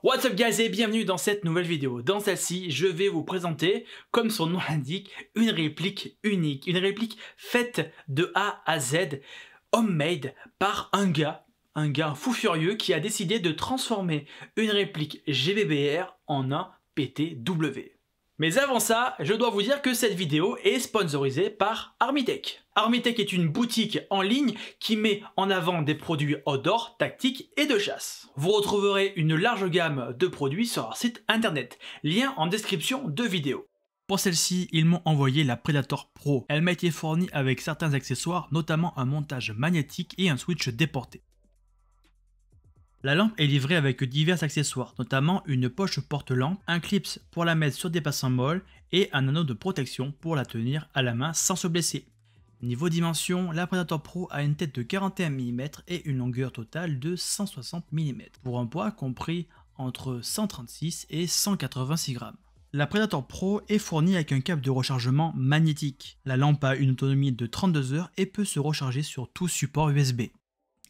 What's up guys et bienvenue dans cette nouvelle vidéo. Dans celle-ci, je vais vous présenter, comme son nom l'indique, une réplique unique. Une réplique faite de A à Z, homemade par un gars fou furieux qui a décidé de transformer une réplique GBBR en un PTW. Mais avant ça, je dois vous dire que cette vidéo est sponsorisée par Armitech. Armitech est une boutique en ligne qui met en avant des produits outdoor, tactiques et de chasse. Vous retrouverez une large gamme de produits sur leur site internet, lien en description de vidéo. Pour celle-ci, ils m'ont envoyé la Predator Pro. Elle m'a été fournie avec certains accessoires, notamment un montage magnétique et un switch déporté. La lampe est livrée avec divers accessoires, notamment une poche porte-lampe, un clip pour la mettre sur des passants molles et un anneau de protection pour la tenir à la main sans se blesser. Niveau dimension, la Predator Pro a une tête de 41 mm et une longueur totale de 160 mm, pour un poids compris entre 136 et 186 grammes. La Predator Pro est fournie avec un câble de rechargement magnétique. La lampe a une autonomie de 32 heures et peut se recharger sur tout support USB.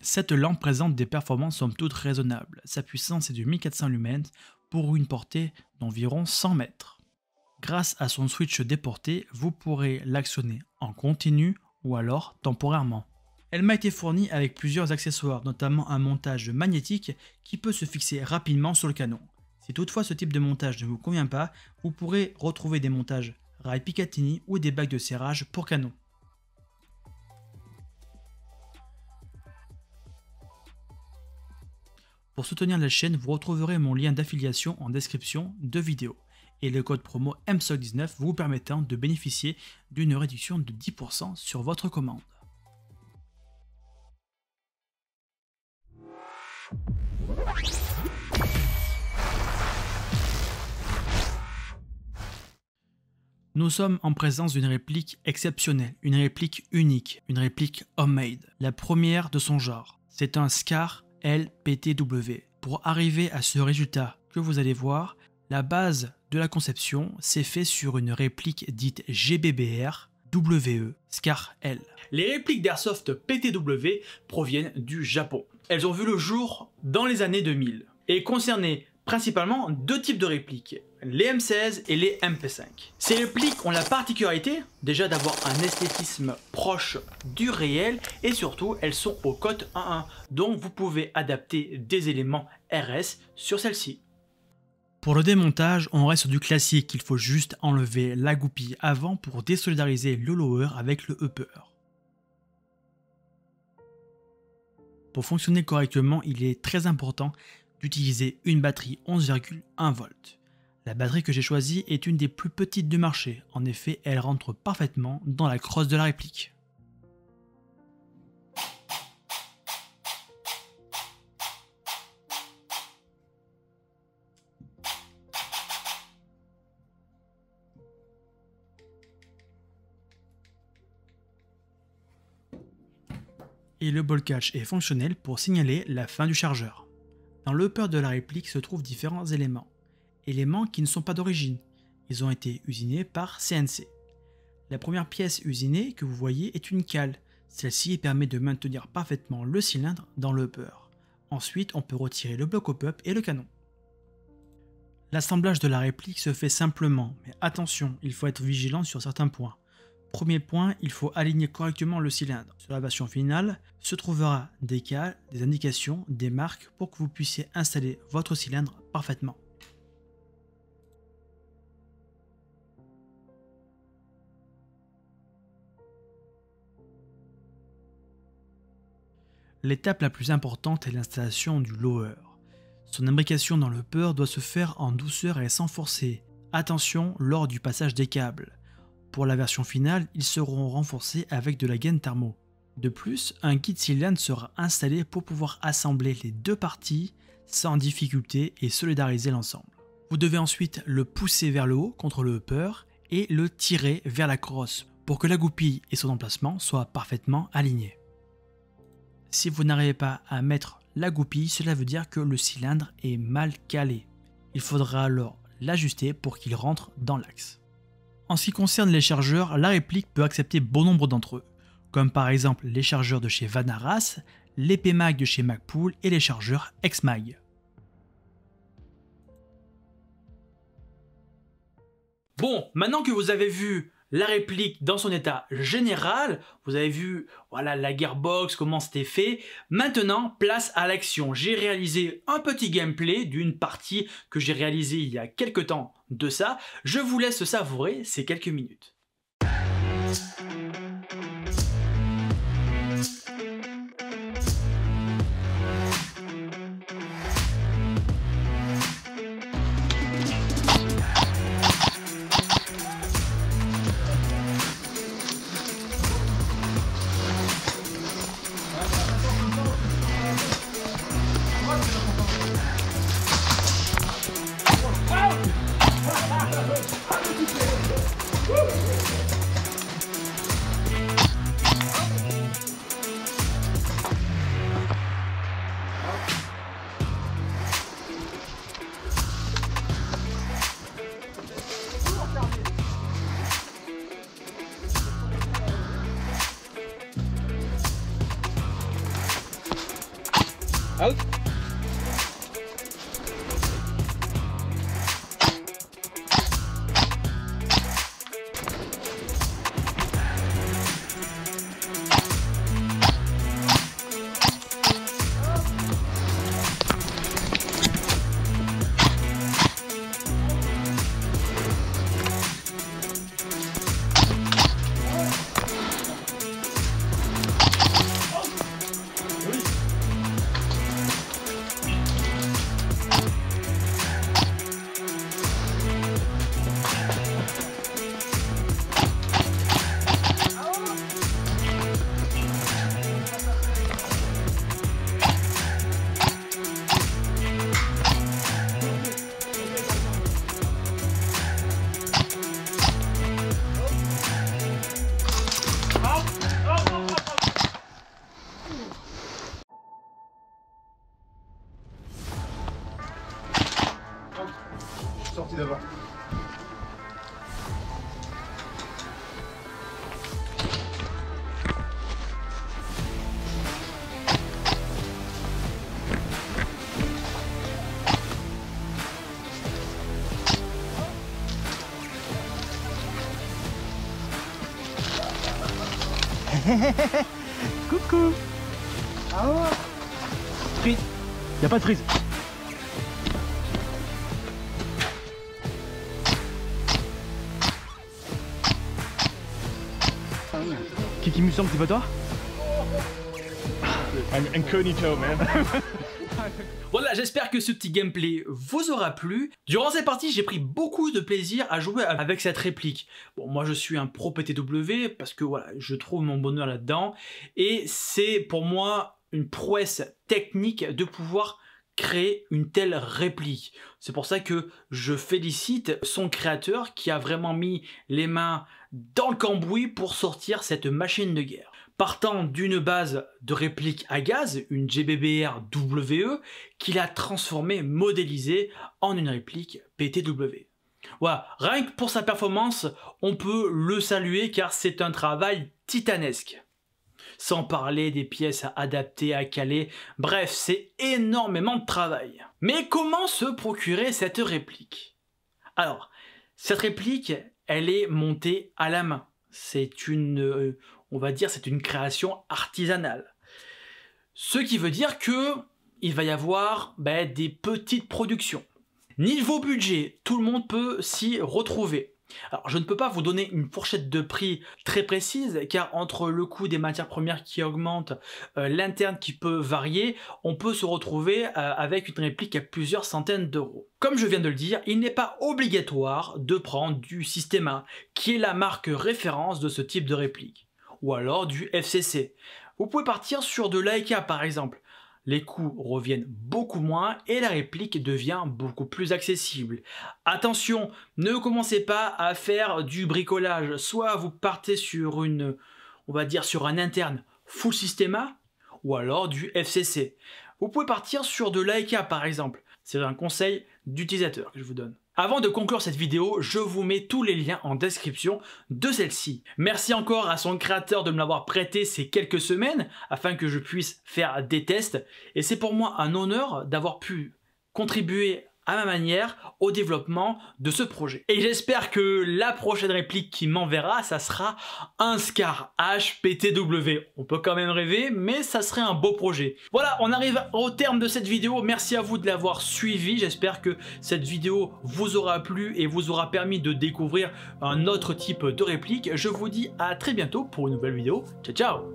Cette lampe présente des performances somme toute raisonnables. Sa puissance est de 1400 lumens pour une portée d'environ 100 mètres. Grâce à son switch déporté, vous pourrez l'actionner en continu ou alors temporairement. Elle m'a été fournie avec plusieurs accessoires, notamment un montage magnétique qui peut se fixer rapidement sur le canon. Si toutefois ce type de montage ne vous convient pas, vous pourrez retrouver des montages rail Picatinny ou des bacs de serrage pour canon. Pour soutenir la chaîne, vous retrouverez mon lien d'affiliation en description de vidéo et le code promo MSOC19 vous permettant de bénéficier d'une réduction de 10% sur votre commande. Nous sommes en présence d'une réplique exceptionnelle, une réplique unique, une réplique homemade, la première de son genre. C'est un SCAR LPTW. Pour arriver à ce résultat que vous allez voir, la base de la conception s'est fait sur une réplique dite GBBR WE SCAR L. Les répliques d'Airsoft PTW proviennent du Japon. Elles ont vu le jour dans les années 2000 et concernaient principalement deux types de répliques, les M16 et les MP5. Ces répliques ont la particularité déjà d'avoir un esthétisme proche du réel et surtout elles sont au code 1.1, donc vous pouvez adapter des éléments RS sur celle-ci. Pour le démontage, on reste sur du classique, il faut juste enlever la goupille avant pour désolidariser le lower avec le upper. Pour fonctionner correctement, il est très important d'utiliser une batterie 11,1 volts. La batterie que j'ai choisie est une des plus petites du marché, en effet elle rentre parfaitement dans la crosse de la réplique. Et le ball catch est fonctionnel pour signaler la fin du chargeur. Dans le upper de la réplique se trouvent différents éléments qui ne sont pas d'origine, ils ont été usinés par CNC. La première pièce usinée que vous voyez est une cale, celle-ci permet de maintenir parfaitement le cylindre dans le upper. Ensuite on peut retirer le bloc hop-up et le canon. L'assemblage de la réplique se fait simplement, mais attention, il faut être vigilant sur certains points. Premier point, il faut aligner correctement le cylindre. Sur la version finale se trouvera des cales, des indications, des marques pour que vous puissiez installer votre cylindre parfaitement. L'étape la plus importante est l'installation du lower. Son imbrication dans le upper doit se faire en douceur et sans forcer. Attention lors du passage des câbles. Pour la version finale, ils seront renforcés avec de la gaine thermo. De plus, un guide cylindre sera installé pour pouvoir assembler les deux parties sans difficulté et solidariser l'ensemble. Vous devez ensuite le pousser vers le haut contre le upper et le tirer vers la crosse pour que la goupille et son emplacement soient parfaitement alignés. Si vous n'arrivez pas à mettre la goupille, cela veut dire que le cylindre est mal calé. Il faudra alors l'ajuster pour qu'il rentre dans l'axe. En ce qui concerne les chargeurs, la réplique peut accepter bon nombre d'entre eux, comme par exemple les chargeurs de chez Vanaras, les PMAG de chez Magpul et les chargeurs X-Mag. Bon, maintenant que vous avez vu la réplique dans son état général, vous avez vu voilà, la gearbox, comment c'était fait. Maintenant, place à l'action. J'ai réalisé un petit gameplay d'une partie que j'ai réalisée il y a quelques temps de ça. Je vous laisse savourer ces quelques minutes. Out. Je suis sorti d'abord. Coucou. Ah ouais. Freeze. Y a pas de freeze. Kiki Musang, c'est pas toi? Incognito, man. Voilà, j'espère que ce petit gameplay vous aura plu. Durant cette partie, j'ai pris beaucoup de plaisir à jouer avec cette réplique. Bon, moi je suis un pro PTW parce que voilà, je trouve mon bonheur là-dedans. Et c'est pour moi une prouesse technique de pouvoir créer une telle réplique. C'est pour ça que je félicite son créateur qui a vraiment mis les mains dans le cambouis pour sortir cette machine de guerre. Partant d'une base de réplique à gaz, une GBBR WE, qu'il a transformée, modélisée en une réplique PTW. Voilà, rien que pour sa performance, on peut le saluer car c'est un travail titanesque. Sans parler des pièces à adapter, à caler, bref, c'est énormément de travail. Mais comment se procurer cette réplique? Alors, cette réplique, elle est montée à la main. C'est une, on va dire, c'est une création artisanale. Ce qui veut dire que il va y avoir des petites productions. Niveau budget, tout le monde peut s'y retrouver. Alors, je ne peux pas vous donner une fourchette de prix très précise, car entre le coût des matières premières qui augmente, l'interne qui peut varier, on peut se retrouver avec une réplique à plusieurs centaines d'euros. Comme je viens de le dire, il n'est pas obligatoire de prendre du Systema, qui est la marque référence de ce type de réplique, ou alors du FCC. Vous pouvez partir sur de l'Aika par exemple. Les coûts reviennent beaucoup moins et la réplique devient beaucoup plus accessible. Attention, ne commencez pas à faire du bricolage. Soit vous partez sur une, on va dire sur un interne full Systema, ou alors du FCC. Vous pouvez partir sur de l'Aika par exemple. C'est un conseil d'utilisateur que je vous donne. Avant de conclure cette vidéo, je vous mets tous les liens en description de celle-ci. Merci encore à son créateur de me l'avoir prêté ces quelques semaines afin que je puisse faire des tests. Et c'est pour moi un honneur d'avoir pu contribuer à ma manière au développement de ce projet. Et j'espère que la prochaine réplique qui m'enverra, ça sera un Scar HPTW. On peut quand même rêver, mais ça serait un beau projet. Voilà, on arrive au terme de cette vidéo. Merci à vous de l'avoir suivi. J'espère que cette vidéo vous aura plu et vous aura permis de découvrir un autre type de réplique. Je vous dis à très bientôt pour une nouvelle vidéo. Ciao, ciao!